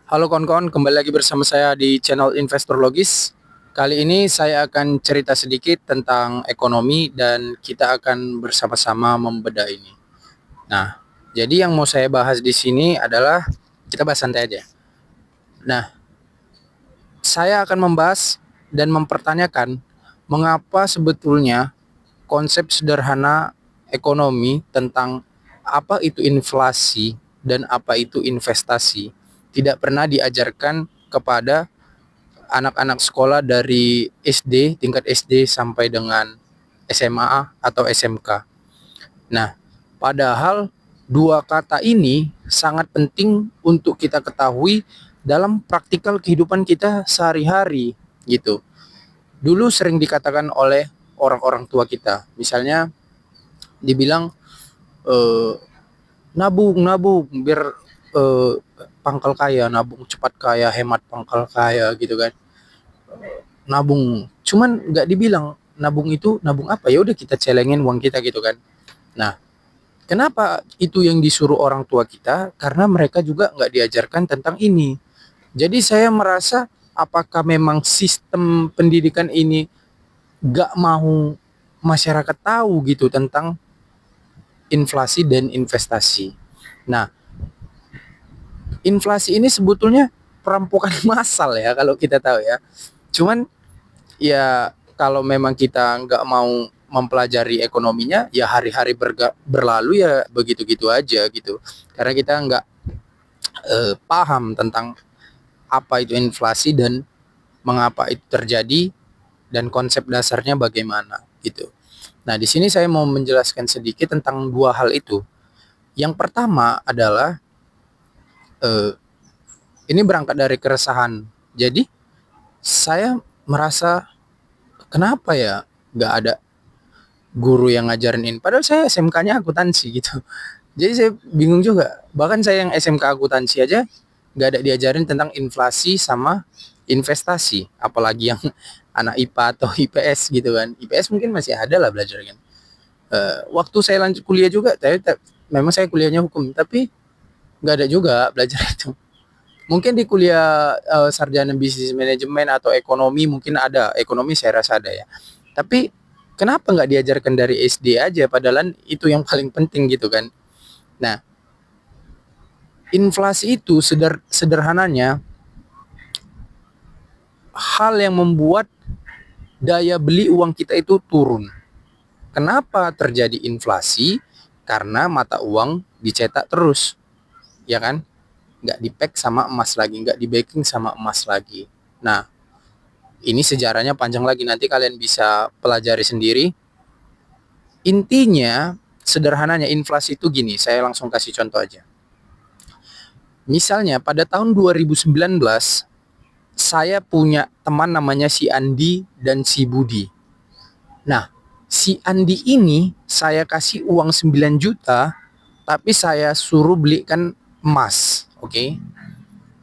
Halo kawan-kawan, kembali lagi bersama saya di channel Investor Logis. Kali ini saya akan cerita sedikit tentang ekonomi dan kita akan bersama-sama membedah ini. Nah, jadi yang mau saya bahas di sini adalah kita bahas santai aja. Nah, saya akan membahas dan mempertanyakan mengapa sebetulnya konsep sederhana ekonomi tentang apa itu inflasi dan apa itu investasi tidak pernah diajarkan kepada anak-anak sekolah dari SD, tingkat SD sampai dengan SMA atau SMK. Nah, padahal dua kata ini sangat penting untuk kita ketahui dalam praktikal kehidupan kita sehari-hari gitu. Dulu sering dikatakan oleh orang-orang tua kita, misalnya dibilang eh, nabung nabung biar eh, pangkal kaya, nabung cepat kaya, hemat pangkal kaya gitu kan. Nabung cuman nggak dibilang nabung itu nabung apa, ya udah kita celengin uang kita gitu kan. Nah, kenapa itu yang disuruh orang tua kita? Karena mereka juga nggak diajarkan tentang ini. Jadi saya merasa apakah memang sistem pendidikan ini nggak mau masyarakat tahu gitu tentang inflasi dan investasi. Nah, inflasi ini sebetulnya perampokan massal ya kalau kita tahu ya. Cuman ya kalau memang kita nggak mau mempelajari ekonominya, ya hari-hari berlalu ya begitu-gitu aja gitu. Karena kita nggak paham tentang apa itu inflasi dan mengapa itu terjadi dan konsep dasarnya bagaimana gitu. Nah, di sini saya mau menjelaskan sedikit tentang dua hal itu. Yang pertama adalah eh, ini berangkat dari keresahan. Jadi saya merasa kenapa ya nggak ada guru yang ngajarin ini. Padahal saya SMK-nya akuntansi gitu. Jadi saya bingung juga. Bahkan saya yang SMK akuntansi aja nggak ada diajarin tentang inflasi sama investasi. Apalagi yang anak IPA atau IPS gitu kan. IPS mungkin masih ada lah belajar kan. Waktu saya lanjut kuliah juga, memang saya kuliahnya hukum, tapi nggak ada juga belajar itu. Mungkin di kuliah sarjana bisnis manajemen atau ekonomi mungkin ada. Ekonomi saya rasa ada ya. Tapi kenapa nggak diajarkan dari SD aja? Padahal itu yang paling penting gitu kan. Nah, inflasi itu sederhananya hal yang membuat daya beli uang kita itu turun. Kenapa terjadi inflasi? Karena mata uang dicetak terus, ya kan? Nggak di-pack sama emas lagi, nggak di-backing sama emas lagi. Nah, ini sejarahnya panjang lagi, nanti kalian bisa pelajari sendiri. Intinya, sederhananya inflasi itu gini, saya langsung kasih contoh aja. Misalnya pada tahun 2019, saya punya teman namanya si Andi dan si Budi. Nah, si Andi ini saya kasih uang 9 juta, tapi saya suruh belikan emas, oke? Okay?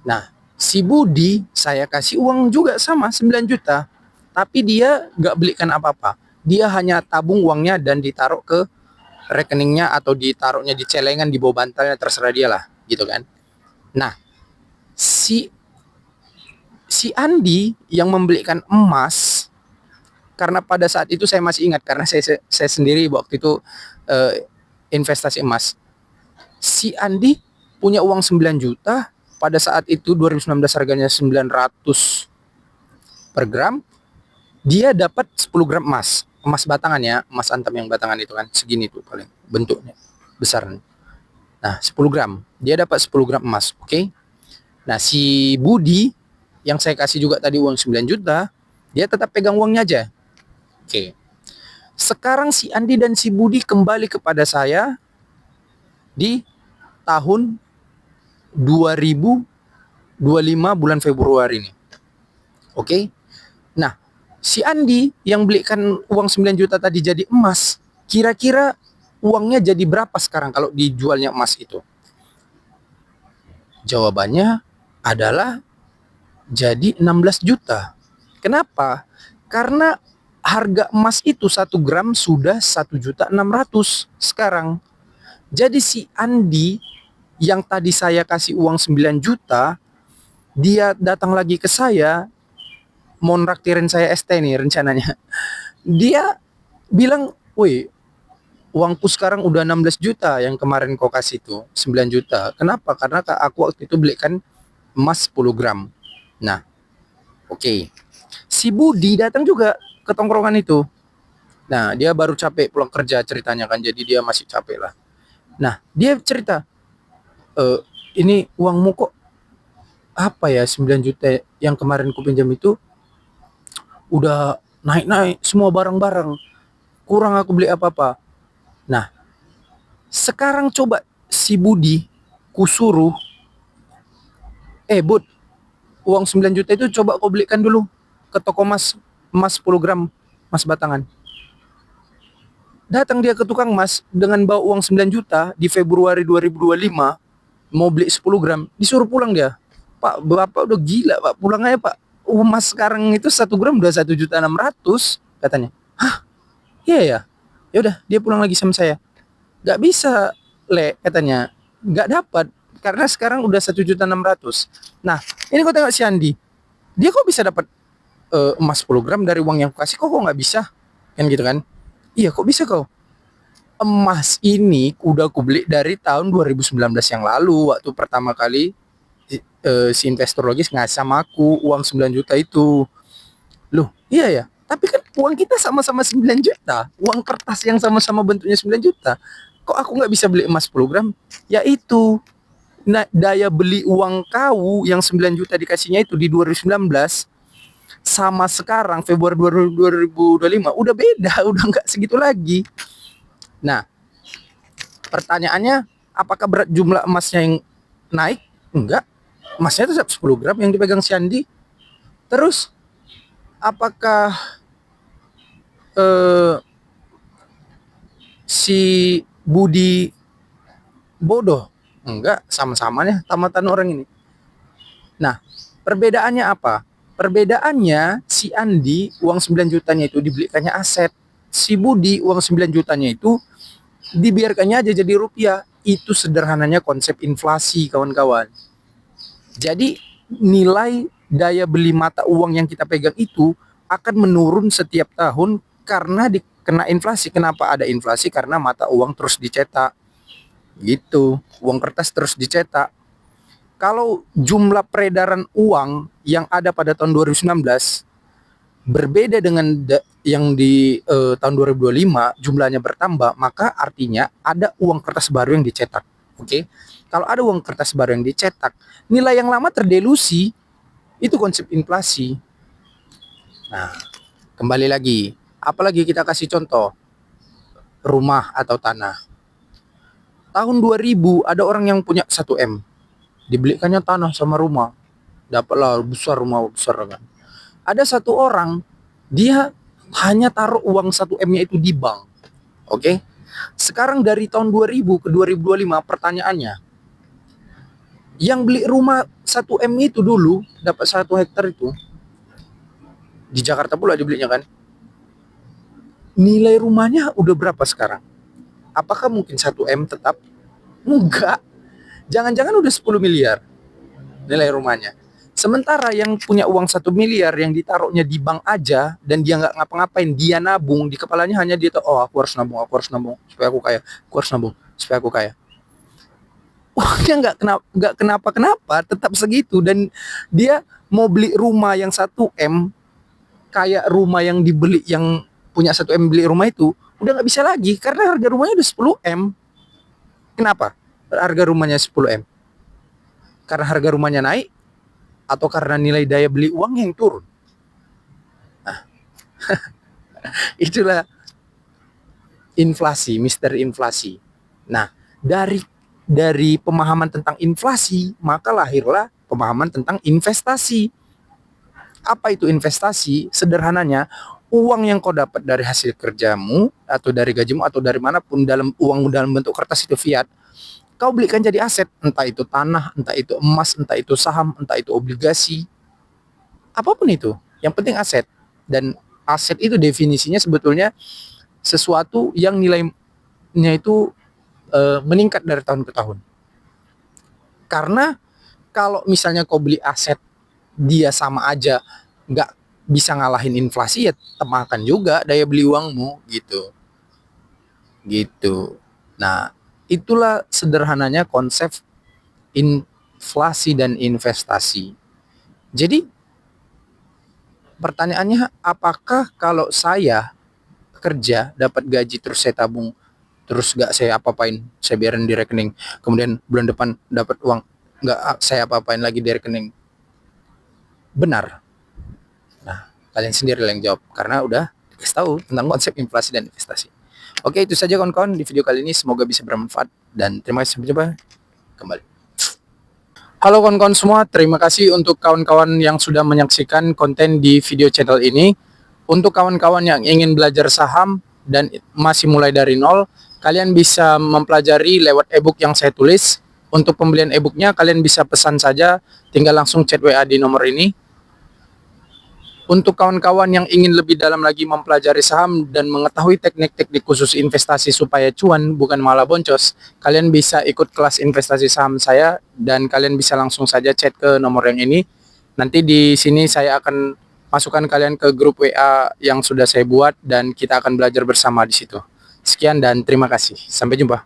Nah, si Budi saya kasih uang juga sama 9 juta, tapi dia nggak belikan apa-apa. Dia hanya tabung uangnya dan ditaruh ke rekeningnya atau ditaruhnya di celengan di bawah bantalnya, terserah dia lah, gitu kan. Nah, si si Andi yang membelikan emas, karena pada saat itu saya masih ingat karena saya sendiri waktu itu investasi emas. Si Andi punya uang 9 juta, pada saat itu 2019 harganya 900 per gram, dia dapat 10 gram emas. Emas batangan ya, emas antam yang batangan itu kan segini tuh paling bentuknya besar. Nah, 10 gram. Dia dapat 10 gram emas, oke? Okay? Nah, si Budi yang saya kasih juga tadi uang 9 juta, dia tetap pegang uangnya aja. Oke. Okay. Sekarang si Andi dan si Budi kembali kepada saya di tahun 2025 bulan Februari ini. Oke. Okay? Nah, si Andi yang belikan uang 9 juta tadi jadi emas, kira-kira uangnya jadi berapa sekarang kalau dijualnya emas itu? Jawabannya adalah jadi 16 juta. Kenapa? Karena harga emas itu 1 gram sudah 1.600.000 sekarang. Jadi si Andi yang tadi saya kasih uang 9 juta, Dia datang lagi ke saya, mau nraktirin saya ST nih rencananya. Dia bilang, woi, uangku sekarang udah 16 juta, yang kemarin kau kasih tuh 9 juta. Kenapa? Karena aku waktu itu belikan emas 10 gram. Nah, oke. Si Budi datang juga ke tongkrongan itu. Nah, dia baru capek pulang kerja ceritanya kan, jadi dia masih capek lah. Nah, dia cerita, ini uangmu kok apa ya, 9 juta yang kemarin ku pinjam itu udah naik-naik semua barang-barang. Kurang aku beli apa-apa. Nah, sekarang coba si Budi kusuruh, Bud, uang 9 juta itu coba kau belikan dulu ke toko emas, emas 10 gram, emas batangan. Datang dia ke tukang emas dengan bawa uang 9 juta di Februari 2025, mau beli 10 gram, disuruh pulang dia. Pak, Bapak udah gila, Pak. Pulang aja, Pak. Emas sekarang itu 1 gram udah 1,6 juta katanya. Hah? Iya ya? Ya udah, dia pulang lagi sama saya. Gak bisa, Le, katanya. Gak dapat. Karena sekarang udah 1,6 juta. Nah, ini kau tengok si Andi. Dia kok bisa dapat emas 10 gram dari uang yang aku kasih, kok nggak bisa? Kan gitu kan? Iya, kok bisa kau? Emas ini udah aku beli dari tahun 2019 yang lalu, waktu pertama kali si investor logis ngasih sama aku uang 9 juta itu. Loh, iya ya. Tapi kan uang kita sama-sama 9 juta. Uang kertas yang sama-sama bentuknya 9 juta. Kok aku nggak bisa beli emas 10 gram? Ya itu. Nah, daya beli uang kau yang 9 juta dikasihnya itu di 2019 sama sekarang Februari 2025 udah beda, udah nggak segitu lagi. Nah, pertanyaannya, apakah berat jumlah emasnya yang naik? Enggak. Emasnya tetap 10 gram yang dipegang si Andi. Terus, apakah eh, si Budi bodoh? Enggak, sama-sama nih tamatan orang ini. Nah, perbedaannya apa? Perbedaannya si Andi uang 9 jutanya itu dibelikannya aset. Si Budi uang 9 jutanya itu dibiarkannya aja jadi rupiah. Itu sederhananya konsep inflasi, kawan-kawan. Jadi nilai daya beli mata uang yang kita pegang itu akan menurun setiap tahun karena kena inflasi. Kenapa ada inflasi? Karena mata uang terus dicetak. Gitu. Uang kertas terus dicetak. Kalau jumlah peredaran uang yang ada pada tahun 2019 berbeda dengan yang di tahun 2025 jumlahnya bertambah, maka artinya ada uang kertas baru yang dicetak. Oke. Kalau ada uang kertas baru yang dicetak, nilai yang lama terdelusi. Itu konsep inflasi. Nah, kembali lagi, apalagi kita kasih contoh rumah atau tanah. Tahun 2000 ada orang yang punya 1 M, dibelikannya tanah sama rumah. Dapatlah besar, rumah besar kan. Ada satu orang, dia hanya taruh uang 1 M-nya itu di bank. Oke. Sekarang dari tahun 2000 ke 2025 pertanyaannya, yang beli rumah 1 M itu dulu dapat 1 hektar itu di Jakarta pula dibelinya kan. Nilai rumahnya udah berapa sekarang? Apakah mungkin 1 M tetap? Enggak. Jangan-jangan udah 10 miliar nilai rumahnya. Sementara yang punya uang 1 miliar yang ditaruhnya di bank aja dan dia nggak ngapa-ngapain, dia nabung di kepalanya hanya dia tahu, oh aku harus nabung supaya aku kaya, aku harus nabung supaya aku kaya. Uangnya nggak kenapa-kenapa, tetap segitu, dan dia mau beli rumah yang 1 M kayak rumah yang dibeli yang punya 1 M beli rumah itu udah nggak bisa lagi karena harga rumahnya udah 10 M. Kenapa? Harga rumahnya 10 M. Karena harga rumahnya naik atau karena nilai daya beli uang yang turun. Nah, itulah inflasi, misteri inflasi. Nah, dari pemahaman tentang inflasi, maka lahirlah pemahaman tentang investasi. Apa itu investasi? Sederhananya, uang yang kau dapat dari hasil kerjamu atau dari gajimu atau dari manapun, dalam uang dalam bentuk kertas itu fiat, kau belikan jadi aset, entah itu tanah, entah itu emas, entah itu saham, entah itu obligasi, apapun itu. Yang penting aset. Dan aset itu definisinya sebetulnya sesuatu yang nilainya itu meningkat dari tahun ke tahun. Karena kalau misalnya kau beli aset dia sama aja nggak bisa ngalahin inflasi, ya makan juga daya beli uangmu gitu. Gitu. Nah, itulah sederhananya konsep inflasi dan investasi. Jadi pertanyaannya, apakah kalau saya kerja dapat gaji terus saya tabung terus gak saya apa-apain, saya biarin di rekening, kemudian bulan depan dapat uang nggak saya apa-apain lagi di rekening, benar? Nah, kalian sendiri yang jawab karena udah dikasih tahu tentang konsep inflasi dan investasi. Oke, itu saja kawan-kawan di video kali ini, semoga bisa bermanfaat dan terima kasih, sampai jumpa kembali. Halo kawan-kawan semua, terima kasih untuk kawan-kawan yang sudah menyaksikan konten di video channel ini. Untuk kawan-kawan yang ingin belajar saham dan masih mulai dari nol, kalian bisa mempelajari lewat ebook yang saya tulis. Untuk pembelian ebooknya kalian bisa pesan saja, tinggal langsung chat WA di nomor ini. Untuk kawan-kawan yang ingin lebih dalam lagi mempelajari saham dan mengetahui teknik-teknik khusus investasi supaya cuan bukan malah boncos, kalian bisa ikut kelas investasi saham saya dan kalian bisa langsung saja chat ke nomor yang ini. Nanti di sini saya akan masukkan kalian ke grup WA yang sudah saya buat dan kita akan belajar bersama di situ. Sekian dan terima kasih. Sampai jumpa.